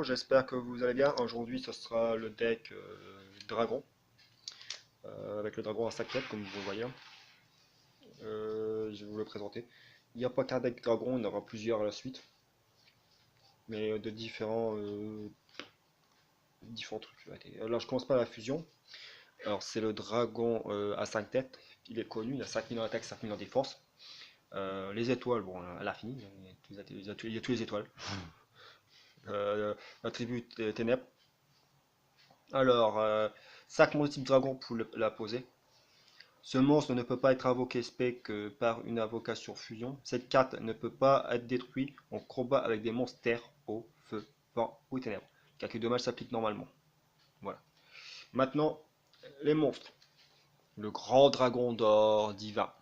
Bonjour, j'espère que vous allez bien. Aujourd'hui, ce sera le deck dragon, avec le dragon à 5 têtes, comme vous le voyez. Je vais vous le présenter. Il n'y a pas qu'un deck dragon, il y en aura plusieurs à la suite, mais de différents trucs. Alors, je commence par la fusion. Alors, c'est le dragon à 5 têtes. Il est connu, il a 5000 en attaque, 5000 en défense. Les étoiles, bon, elle a fini, il y a tous les étoiles. L'attribut ténèbres. Alors, 5 monstres type dragon pour la poser. Ce monstre ne peut pas être invoqué spé que par une invocation fusion. Cette carte ne peut pas être détruite en combat avec des monstres terre, eau, feu, vent ou ténèbres. Car que dommage s'applique normalement. Voilà. Maintenant, les monstres. Le grand dragon d'or divin.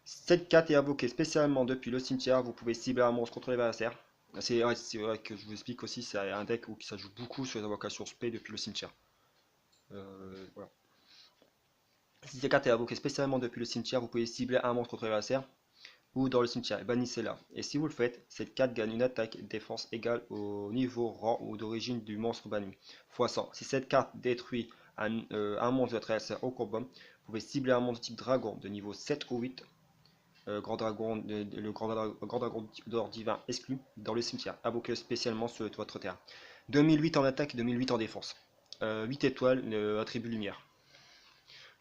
Cette carte est invoquée spécialement depuis le cimetière. Vous pouvez cibler un monstre contre les adversaires. C'est vrai que je vous explique aussi, c'est un deck où ça joue beaucoup sur les invocations spé depuis le cimetière. Voilà. Si cette carte est invoquée spécialement depuis le cimetière, vous pouvez cibler un monstre contre l'adversaire ou dans le cimetière et bannissez-la. Et si vous le faites, cette carte gagne une attaque et défense égale au niveau, rang ou d'origine du monstre banni, fois 100. Si cette carte détruit un monstre de votre adversaire au combat, vous pouvez cibler un monstre type dragon de niveau 7 ou 8, le grand dragon type d'or divin exclu, dans le cimetière, invoqué spécialement sur votre terrain. 2008 en attaque et 2008 en défense. 8 étoiles, attribut lumière.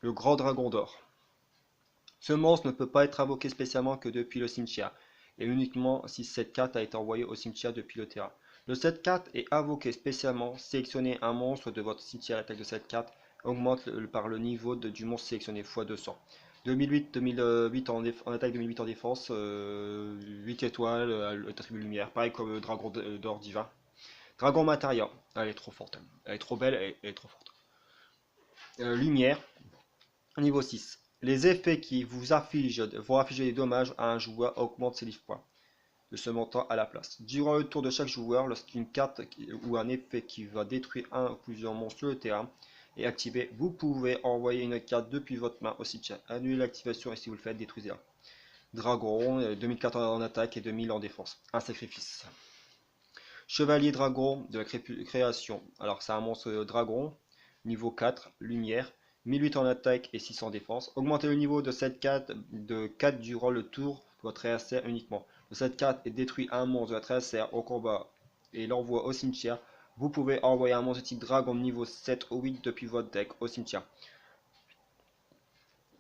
Le grand dragon d'or. Ce monstre ne peut pas être invoqué spécialement que depuis le cimetière, et uniquement si cette carte a été envoyée au cimetière depuis le terrain. Le cette carte est invoqué spécialement, sélectionnez un monstre de votre cimetière, l'attaque de cette carte augmente par le niveau du monstre sélectionné x 200. 2008, 2008 en attaque, 2008 en défense, 8 étoiles, attribut lumière, pareil comme le dragon d'or divin. Dragon Materia, elle est trop forte, elle est trop belle, elle est trop forte. Lumière, niveau 6. Les effets qui vont affliger des dommages à un joueur augmentent ses livres points de ce montant à la place. Durant le tour de chaque joueur, lorsqu'une carte ou un effet qui va détruire un ou plusieurs monstres sur le terrain est activé, vous pouvez envoyer une carte depuis votre main au cimetière. Annulez l'activation et si vous le faites, détruisez-la. Dragon, 2004 en attaque et 2000 en défense. Un sacrifice. Chevalier dragon de la création. Alors c'est un monstre dragon, niveau 4, lumière, 1008 en attaque et 600 en défense. Augmentez le niveau de cette carte de 4 durant le tour de votre adversaire uniquement. Cette carte est détruit un monstre de votre adversaire au combat et l'envoie au cimetière. Vous pouvez envoyer un monstre type dragon niveau 7 ou 8 depuis votre deck au cimetière.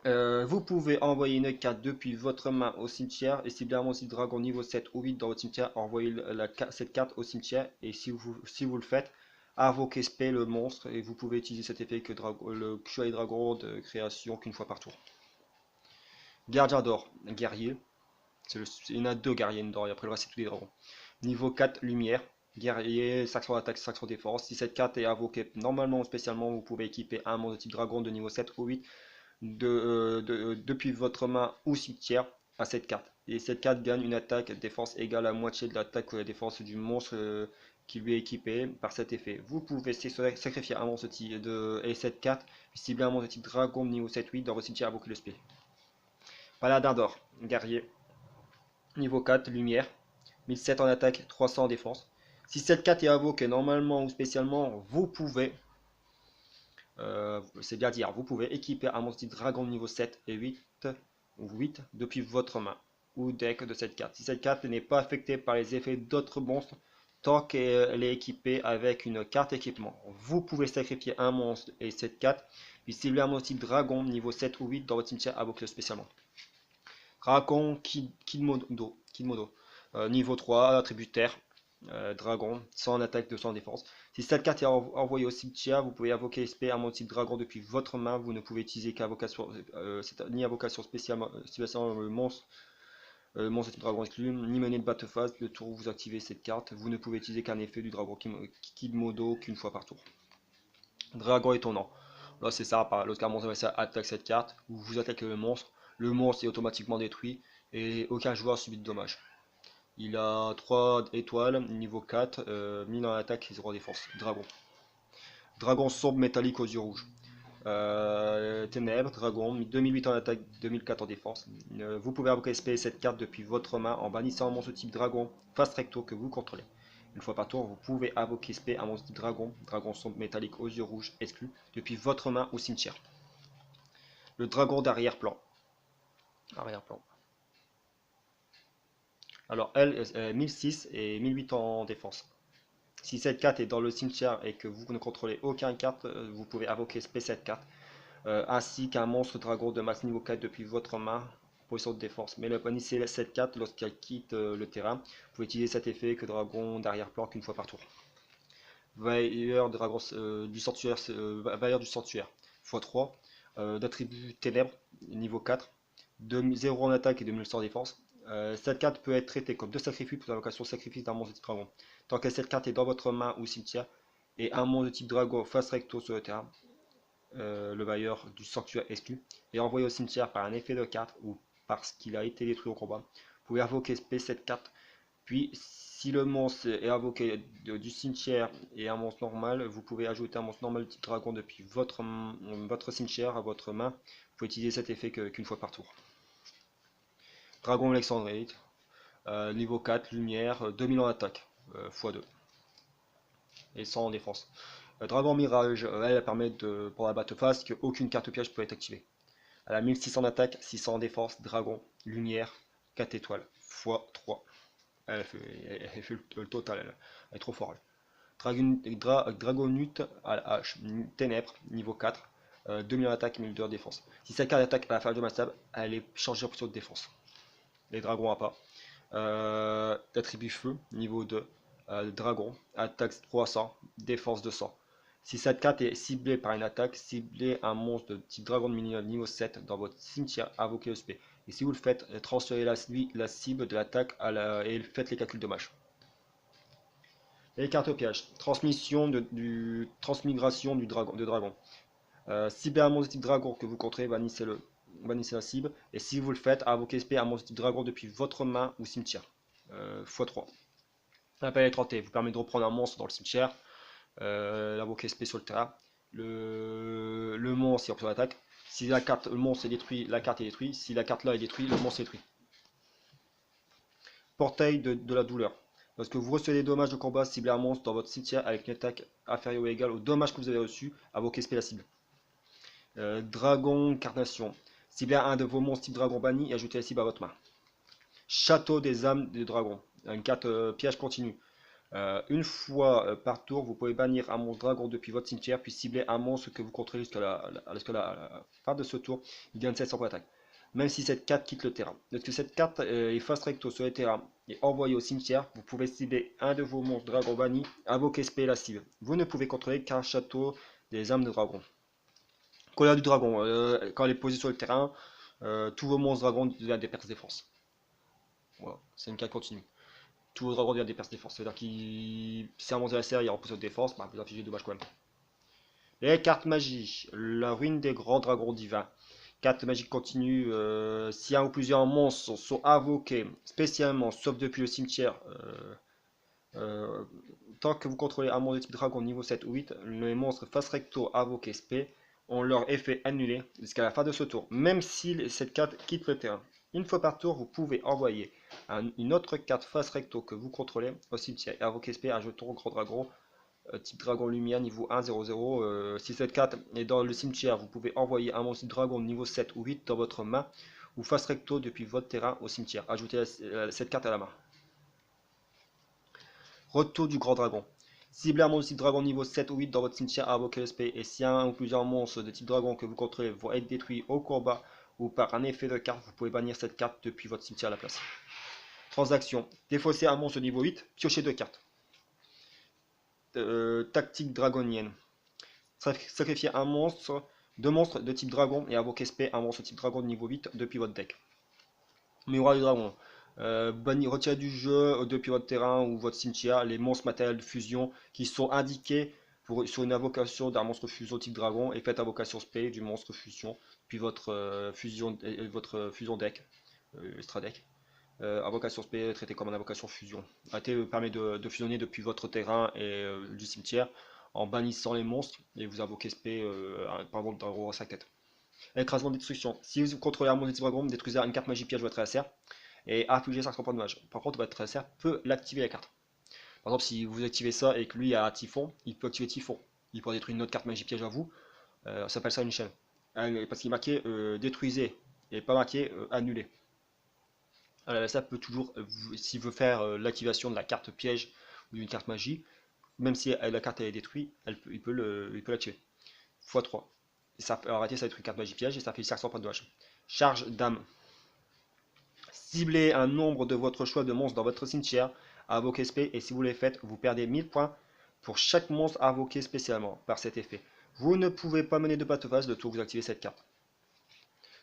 Vous pouvez envoyer une carte depuis votre main au cimetière et cibler un monstre dragon niveau 7 ou 8 dans votre cimetière, envoyez cette carte au cimetière et si vous le faites, invoquez spé le monstre et vous pouvez utiliser cet effet que le chevalier dragon de création qu'une fois par tour. Gardien d'or, guerrier, il y en a 2 guerriers d'or et après le reste c'est tous les dragons. Niveau 4, lumière, guerrier, 500 attaque, 500 défense. Si cette carte est invoquée normalement ou spécialement, vous pouvez équiper un monstre de type dragon de niveau 7 ou 8 depuis votre main ou cimetière à cette carte. Et cette carte gagne une attaque défense égale à moitié de l'attaque ou la défense du monstre qui lui est équipé par cet effet. Vous pouvez sacrifier un monstre type et cette carte, cibler un monstre type dragon niveau 7-8 dans votre cimetière invoquer le spell. Paladin d'or, guerrier, niveau 4, lumière, 1007 en attaque, 300 en défense. Si cette carte est invoquée normalement ou spécialement, vous pouvez c'est bien dire, vous pouvez équiper un monstre dragon niveau 7 et 8 ou 8 depuis votre main ou deck de cette carte. Si cette carte n'est pas affectée par les effets d'autres monstres, tant qu'elle est équipée avec une carte équipement, vous pouvez sacrifier un monstre et cette carte, puis cibler un monstre dragon niveau 7 ou 8 dans votre cimetière invoqué spécialement. Dragon Kidmodo, niveau 3, attribut terre, dragon, 100 en attaque, 200 en défense. Si cette carte est envoyée au cimetière, vous pouvez invoquer SP un monstre dragon depuis votre main. Vous ne pouvez utiliser qu'invocation, ni invocation spécialement le monstre type dragon exclu, ni mener de batte phase. Le tour où vous activez cette carte, vous ne pouvez utiliser qu'un effet du dragon Kidmodo qu'une fois par tour. Dragon étonnant. Là c'est ça, lorsqu'un monstre attaque cette carte, vous attaquez le monstre est automatiquement détruit et aucun joueur subit de dommages. Il a 3 étoiles, niveau 4, 1000 en attaque et 0 en défense. Dragon. Dragon sombre métallique aux yeux rouges. Ténèbres, dragon, 2008 en attaque, 2004 en défense. Vous pouvez invoquer SP cette carte depuis votre main en bannissant un monstre type dragon face recto que vous contrôlez. Une fois par tour, vous pouvez invoquer SP un monstre type dragon, dragon sombre métallique aux yeux rouges exclu, depuis votre main au cimetière. Le dragon d'arrière-plan. Arrière-plan. Alors elle, 1006 et 1008 en défense. Si cette carte est dans le cimetière et que vous ne contrôlez aucune carte, vous pouvez invoquer SP cette carte, ainsi qu'un monstre dragon de max niveau 4 depuis votre main, position de défense. Mais bannissez cette carte lorsqu'elle quitte le terrain. Vous pouvez utiliser cet effet que dragon d'arrière-plan qu'une fois par tour. Veilleur du sanctuaire, Veilleur du sanctuaire, x3, d'attribut ténèbres, niveau 4, 0 en attaque et 2100 en défense. Cette carte peut être traitée comme 2 sacrifices pour l'invocation sacrifice d'un monstre de type dragon. Tant que cette carte est dans votre main ou cimetière, et un monstre de type dragon face recto sur le terrain, le veilleur du sanctuaire exclu, est envoyé au cimetière par un effet de carte ou parce qu'il a été détruit au combat. Vous pouvez invoquer cette carte, puis si le monstre est invoqué du cimetière et un monstre normal, vous pouvez ajouter un monstre normal de type dragon depuis votre cimetière à votre main. Vous pouvez utiliser cet effet qu'une fois par tour. Dragon Alexandrite, niveau 4, lumière, 2000 en attaque, x2. Et 100 en défense. Dragon Mirage, elle permet pour la batte-face qu'aucune carte piège peut être activée. Elle a 1600 en attaque, 600 en défense, dragon, lumière, 4 étoiles, x3. Elle fait le total, elle est trop forte. Dragonute à la hache, ténèbres, niveau 4, 2000 en attaque, 1002 en défense. Si cette carte attaque à la phase de massable, elle est changée en position de défense. Les dragons à pas. D'attribut feu, niveau 2, dragon, attaque 300, défense 200. Si cette carte est ciblée par une attaque, ciblez un monstre de type dragon de niveau 7 dans votre cimetière, invoquez le SP. Et si vous le faites, transférez la cible de l'attaque et faites les calculs de dommages. Les cartes pièges. Transmigration de dragon. Ciblez un monstre de type dragon que vous contrôlez, bannissez la cible. Et si vous le faites, invoquez SP un monstre de type dragon depuis votre main ou cimetière. x3. L'appel étranté vous permet de reprendre un monstre dans le cimetière. L'invoquer SP sur le terrain. Le monstre est option d'attaque. Si le monstre est détruit, la carte est détruite. Si la carte là est détruite, le monstre est détruit. Portail de la douleur. Lorsque vous recevez des dommages de combat, ciblez un monstre dans votre cimetière avec une attaque inférieure ou égale au dommage que vous avez reçu, invoquez SP la cible. Dragon Carnation. Ciblez un de vos monstres type dragon banni et ajoutez la cible à votre main. Château des âmes de dragon. Une carte piège continue. Une fois par tour, vous pouvez bannir un monstre dragon depuis votre cimetière, puis cibler un monstre que vous contrôlez jusqu'à la fin de ce tour. Il gagne 700 points d'attaque. Même si cette carte quitte le terrain. Lorsque cette carte est face recto sur le terrain et envoyée au cimetière, vous pouvez cibler un de vos monstres dragon bannis, invoquer SP la cible. Vous ne pouvez contrôler qu'un château des âmes de dragon. Colère du dragon. Quand elle est posée sur le terrain, tous vos monstres dragons deviennent des pertes défense. Voilà, c'est une carte continue. Tous vos dragons deviennent des pertes défense. C'est-à-dire que si un monstre de la série est en position de défense, bah, vous infligez des dommages quand même. Les cartes magie. La ruine des grands dragons divins. Carte magique continue. Si un ou plusieurs monstres sont invoqués spécialement, sauf depuis le cimetière, tant que vous contrôlez un monstre de type dragon niveau 7 ou 8, les monstres face recto invoqués SP ont leur effet annulé jusqu'à la fin de ce tour, même si cette carte quitte le terrain. Une fois par tour, vous pouvez envoyer une autre carte face recto que vous contrôlez au cimetière et invoquer SP un jeton grand dragon type dragon lumière niveau 1-0-0. Si cette carte est dans le cimetière, vous pouvez envoyer un monstre dragon niveau 7 ou 8 dans votre main ou face recto depuis votre terrain au cimetière. Ajoutez cette carte à la main. Retour du grand dragon. Ciblez un monstre type dragon niveau 7 ou 8 dans votre cimetière, invoquez le SP. Et si un ou plusieurs monstres de type dragon que vous contrôlez vont être détruits au combat ou par un effet de carte, vous pouvez bannir cette carte depuis votre cimetière à la place. Transaction. Défausser un monstre niveau 8, piochez 2 cartes. Tactique dragonienne. Sacrifier un monstre, 2 monstres de type dragon et invoquer SP un monstre de type dragon de niveau 8 depuis votre deck. Miroir du dragon. Retirez du jeu depuis votre terrain ou votre cimetière les monstres matériels de fusion qui sont indiqués sur une invocation d'un monstre fusion type dragon et faites invocation SP du monstre fusion puis votre fusion deck, extra deck. Invocation SP traité comme une invocation fusion. AT permet de fusionner depuis votre terrain et du cimetière en bannissant les monstres et vous invoquez SP par exemple d'un gros à 5 têtes. Écrasement de destruction. Si vous contrôlez un monstre de type dragon, détruisez une carte magie piège de votre adversaire et infligez 500 points de dommage. Par contre, votre adversaire peut l'activer la carte. Par exemple, si vous activez ça et que lui a Typhon, il peut activer Typhon. Il peut détruire une autre carte magie piège à vous. Ça s'appelle ça une chaîne. Parce qu'il est marqué détruisez et pas marqué annulé. Alors, ça peut toujours, s'il veut faire l'activation de la carte piège ou d'une carte magie, même si la carte est détruite, il peut l'activer. x3. Et ça, arrêter, ça va être une carte magie piège et ça fait 500 points de dommage. Charge d'âme. Ciblez un nombre de votre choix de monstres dans votre cimetière, invoquez spé, et si vous les faites, vous perdez 1000 points pour chaque monstre invoqué spécialement par cet effet. Vous ne pouvez pas mener de bateau-phase le tour où vous activez cette carte.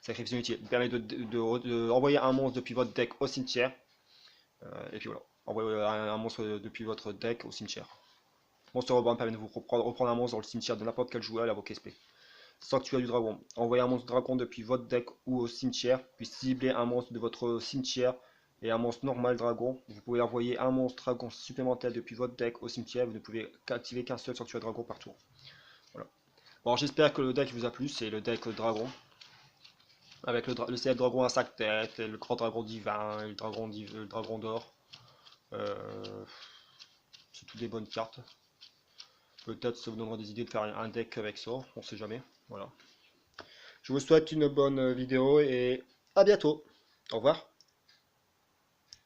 Sacrifice inutile permet de envoyer un monstre depuis votre deck au cimetière. Et puis voilà, envoyer un monstre depuis votre deck au cimetière. Monstre reborn permet de vous reprendre un monstre dans le cimetière de n'importe quel joueur et invoquer spé. Sanctuaire du dragon. Envoyez un monstre dragon depuis votre deck ou au cimetière, puis ciblez un monstre de votre cimetière et un monstre normal dragon. Vous pouvez envoyer un monstre dragon supplémentaire depuis votre deck au cimetière. Vous ne pouvez activer qu'un seul sanctuaire dragon par tour. Voilà. Bon, j'espère que le deck vous a plu. C'est le deck dragon. Avec le CF dragon à 5 têtes, le grand dragon divin, et le dragon d'or. C'est toutes des bonnes cartes. Peut-être ça vous donnera des idées de faire un deck avec ça, on sait jamais. Voilà. Je vous souhaite une bonne vidéo et à bientôt. Au revoir.